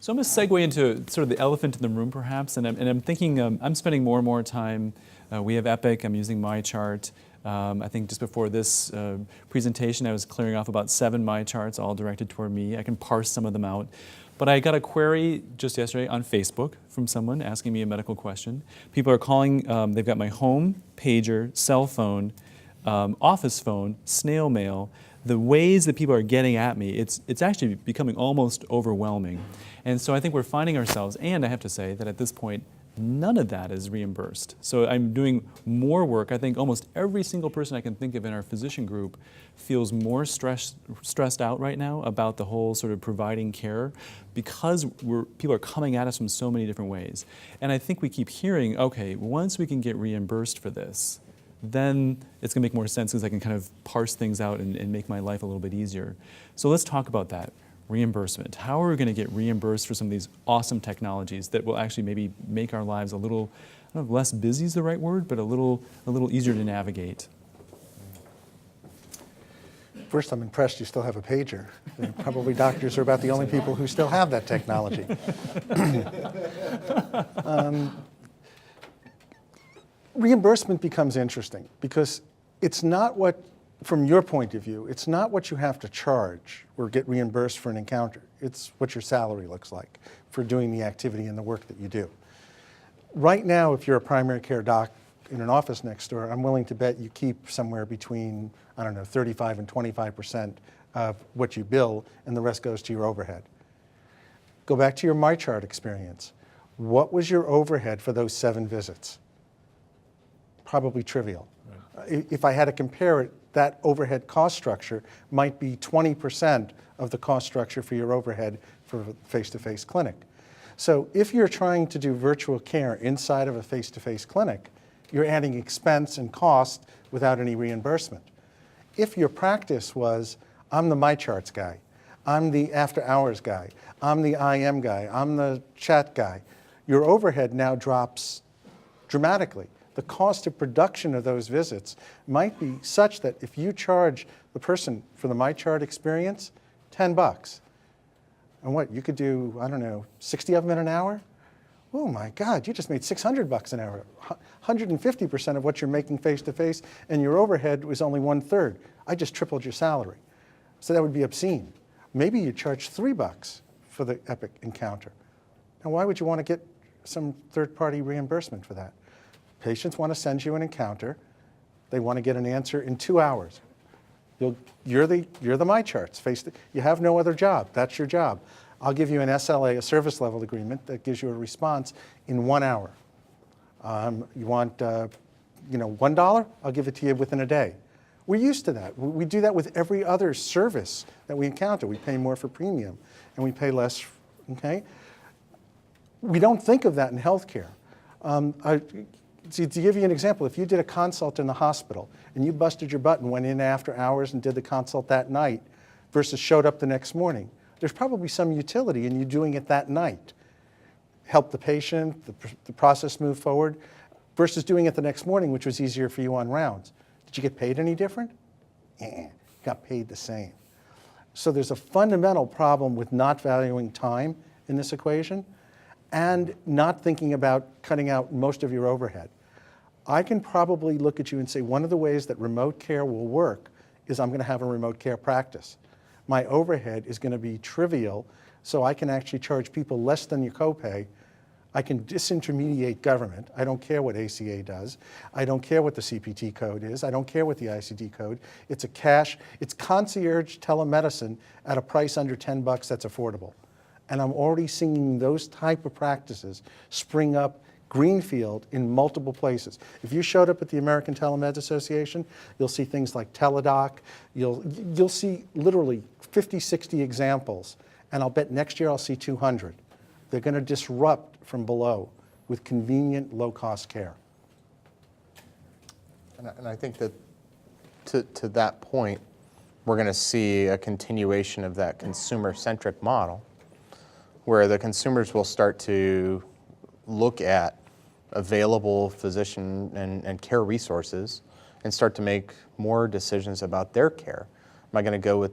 So I'm going to segue into sort of the elephant in the room, perhaps, and I'm thinking I'm spending more and more time. We have Epic. I'm using MyChart. I think just before this presentation, I was clearing off about 7 MyCharts, all directed toward me. I can parse some of them out. But I got a query just yesterday on Facebook from someone asking me a medical question. People are calling, they've got my home, pager, cell phone, office phone, snail mail. The ways that people are getting at me, it's actually becoming almost overwhelming. And so I think we're finding ourselves, and I have to say that at this point, none of that is reimbursed. So I'm doing more work. I think almost every single person I can think of in our physician group feels more stressed out right now about the whole sort of providing care because people are coming at us from so many different ways. And I think we keep hearing, okay, once we can get reimbursed for this, then it's going to make more sense because I can kind of parse things out and make my life a little bit easier. So let's talk about that. Reimbursement. How are we going to get reimbursed for some of these awesome technologies that will actually maybe make our lives a little, I don't know if less busy is the right word, but a little easier to navigate? First, I'm impressed you still have a pager. Probably doctors are about the only people who still have that technology. Reimbursement becomes interesting because it's not what, from your point of view, it's not what you have to charge or get reimbursed for an encounter. It's what your salary looks like for doing the activity and the work that you do. Right now, if you're a primary care doc in an office next door, I'm willing to bet you keep somewhere between, I don't know, 35 and 25% of what you bill, and the rest goes to your overhead. Go back to your MyChart experience. What was your overhead for those 7 visits? Probably trivial. Right. If I had to compare it, that overhead cost structure might be 20% of the cost structure for your overhead for a face-to-face clinic. So if you're trying to do virtual care inside of a face-to-face clinic, you're adding expense and cost without any reimbursement. If your practice was, I'm the MyCharts guy, I'm the after-hours guy, I'm the IM guy, I'm the chat guy, your overhead now drops dramatically. The cost of production of those visits might be such that if you charge the person for the MyChart experience $10, and what, you could do, I don't know, 60 of them in an hour? Oh my God, you just made $600 an hour, 150% of what you're making face-to-face, and your overhead was only 1/3. I just tripled your salary. So that would be obscene. Maybe you charge $3 for the Epic encounter. Now why would you want to get some third-party reimbursement for that? Patients want to send you an encounter. They want to get an answer in 2 hours. You're the MyCharts. You have no other job. That's your job. I'll give you an SLA, a service level agreement, that gives you a response in 1 hour. You want $1? I'll give it to you within a day. We're used to that. We do that with every other service that we encounter. We pay more for premium, and we pay less, okay? We don't think of that in healthcare. To give you an example, if you did a consult in the hospital and you busted your butt and went in after hours and did the consult that night versus showed up the next morning, there's probably some utility in you doing it that night. Help the patient, the process move forward, versus doing it the next morning, which was easier for you on rounds. Did you get paid any different? You got paid the same. So there's a fundamental problem with not valuing time in this equation and not thinking about cutting out most of your overhead. I can probably look at you and say one of the ways that remote care will work is I'm going to have a remote care practice. My overhead is going to be trivial, so I can actually charge people less than your copay. I can disintermediate government. I don't care what ACA does. I don't care what the CPT code is. I don't care what the ICD code. It's it's concierge telemedicine at a price under $10 that's affordable. And I'm already seeing those type of practices spring up greenfield in multiple places. If you showed up at the American Telemed Association, you'll see things like Teladoc. You'll see literally 50, 60 examples, and I'll bet next year I'll see 200. They're going to disrupt from below with convenient, low-cost care. And I think that to that point, we're going to see a continuation of that consumer-centric model where the consumers will start to look at available physician and care resources and start to make more decisions about their care. Am I going to go with,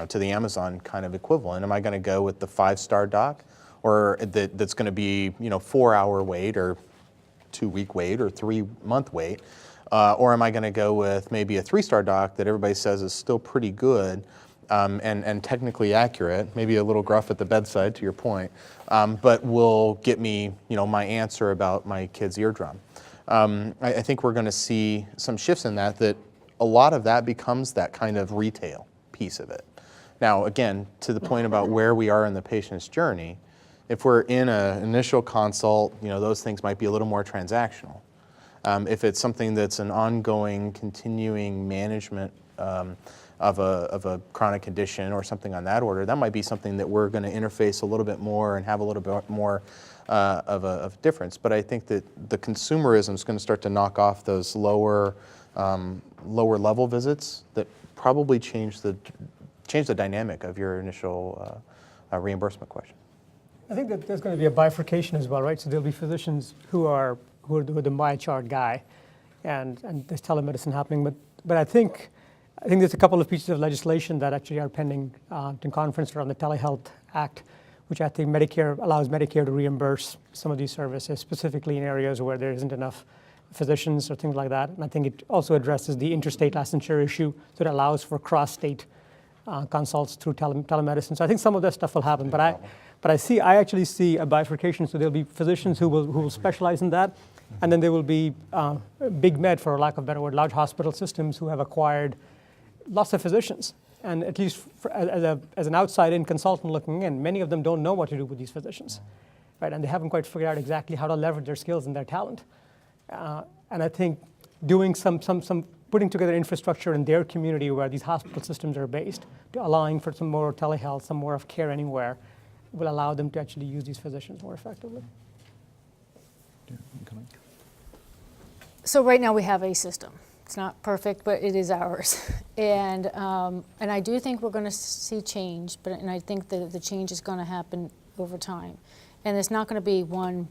to the Amazon kind of equivalent? Am I going to go with the 5-star doc, or that's going to be 4-hour wait or 2-week wait or 3-month wait? Or am I going to go with maybe a 3-star doc that everybody says is still pretty good and technically accurate, maybe a little gruff at the bedside, to your point, but will get me my answer about my kid's eardrum? I think we're going to see some shifts in that a lot of that becomes that kind of retail piece of it. Now, again, to the point about where we are in the patient's journey, if we're in an initial consult, those things might be a little more transactional. If it's something that's an ongoing, continuing management of a chronic condition or something on that order, that might be something that we're going to interface a little bit more and have a little bit more of a difference. But I think that the consumerism is going to start to knock off those lower level visits that probably change the dynamic of your initial reimbursement question. I think that there's going to be a bifurcation as well, right? So there'll be physicians who are the MyChart guy, and there's telemedicine happening. But I think there's a couple of pieces of legislation that actually are pending in conference around the Telehealth Act, which I think allows Medicare to reimburse some of these services, specifically in areas where there isn't enough physicians or things like that. And I think it also addresses the interstate licensure issue, so it allows for cross-state consults through telemedicine. So I think some of that stuff will happen. But I actually see a bifurcation. So there'll be physicians who will specialize in that, and then there will be big med, for lack of a better word, large hospital systems who have acquired lots of physicians. And at least as an outside-in consultant looking in, many of them don't know what to do with these physicians, right? And they haven't quite figured out exactly how to leverage their skills and their talent. And I think doing some putting together infrastructure in their community where these hospital systems are based, to allowing for some more telehealth, some more of care anywhere, will allow them to actually use these physicians more effectively. So right now we have a system. It's not perfect, but it is ours. And I do think we're going to see change, and I think that the change is going to happen over time. And it's not going to be one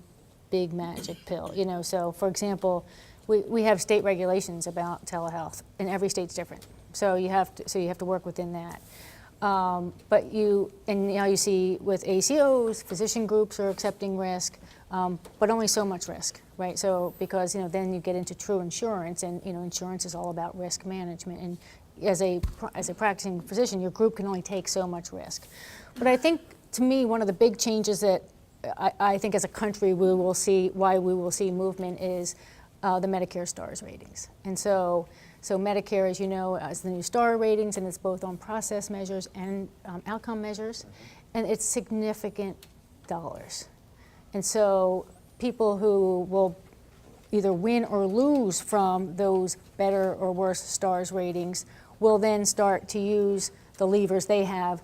big magic pill. So for example, we have state regulations about telehealth, and every state's different. So you have to work within that. But now you see with ACOs, physician groups are accepting risk, but only so much risk, right? So because then you get into true insurance, and insurance is all about risk management. And as a practicing physician, your group can only take so much risk. But I think, to me, one of the big changes that I think as a country we will see movement is the Medicare Stars ratings. And so Medicare, as you know, has the new star ratings, and it's both on process measures and outcome measures, and it's significant dollars. And so people who will either win or lose from those better or worse stars ratings will then start to use the levers they have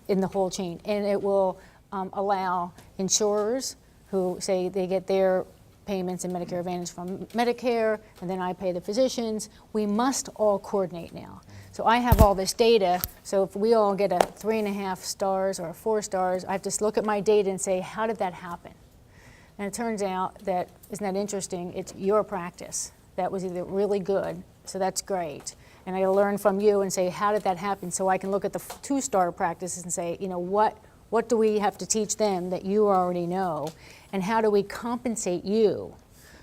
in the whole chain. And it will allow insurers who say they get their payments in Medicare Advantage from Medicare, and then I pay the physicians. We must all coordinate now. So I have all this data, so if we all get a 3.5 stars or 4 stars, I have to look at my data and say, how did that happen? And it turns out that, isn't that interesting, it's your practice that was either really good, so that's great, and I learn from you and say, how did that happen? So I can look at the 2-star practices and say, what do we have to teach them that you already know? And how do we compensate you?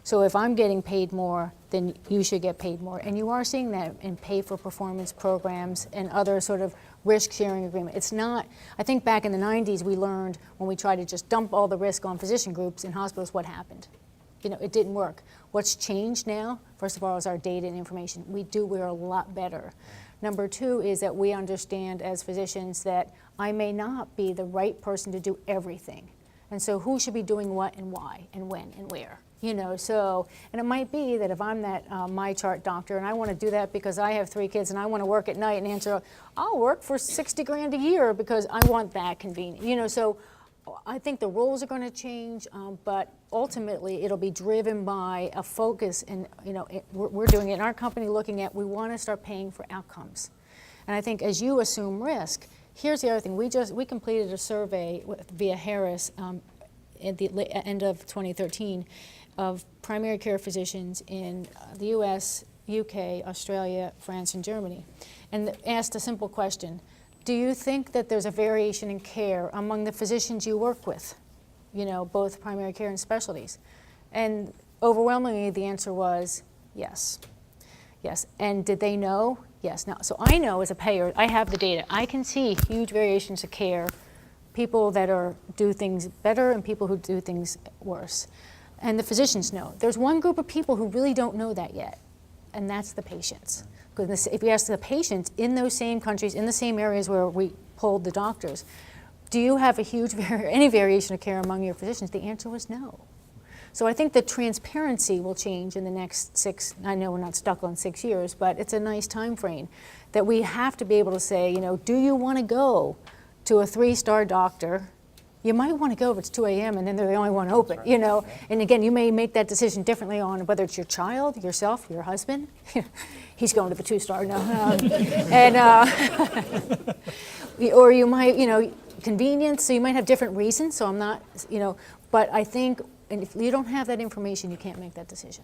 So if I'm getting paid more, then you should get paid more. And you are seeing that in pay-for-performance programs and other sort of risk-sharing agreement. It's not, I think back in the 90s we learned when we tried to just dump all the risk on physician groups in hospitals, what happened? It didn't work. What's changed now, first of all, is our data and information. We're a lot better. Number 2 is that we understand as physicians that I may not be the right person to do everything. And so who should be doing what and why and when and where? And it might be that if I'm that MyChart doctor and I want to do that because I have 3 kids and I want to work at night and answer, I'll work for $60,000 a year because I want that convenient. So I think the roles are going to change, but ultimately it'll be driven by a focus, and we're doing it in our company, looking at, we want to start paying for outcomes. And I think as you assume risk, here's the other thing. We completed a survey via Harris at the end of 2013 of primary care physicians in the US, UK, Australia, France, and Germany, and asked a simple question. do you think that there's a variation in care among the physicians you work with? Both primary care and specialties. And overwhelmingly, the answer was yes. Yes. And did they know? Yes. Now, so I know as a payer, I have the data. I can see huge variations of care, people that do things better and people who do things worse. And the physicians know. There's one group of people who really don't know that yet, and that's the patients. Because if you ask the patients in those same countries, in the same areas where we polled the doctors, do you have any variation of care among your physicians? The answer was no. So I think the transparency will change in the next 6, I know we're not stuck on 6 years, but it's a nice time frame that we have to be able to say, do you want to go to a 3-star doctor? You might want to go if it's 2 a.m. and then they're the only one open, And again, you may make that decision differently on whether it's your child, yourself, your husband. He's going to the 2-star now. Or you might, convenience, so you might have different reasons, so I'm not, but I think, and if you don't have that information, you can't make that decision.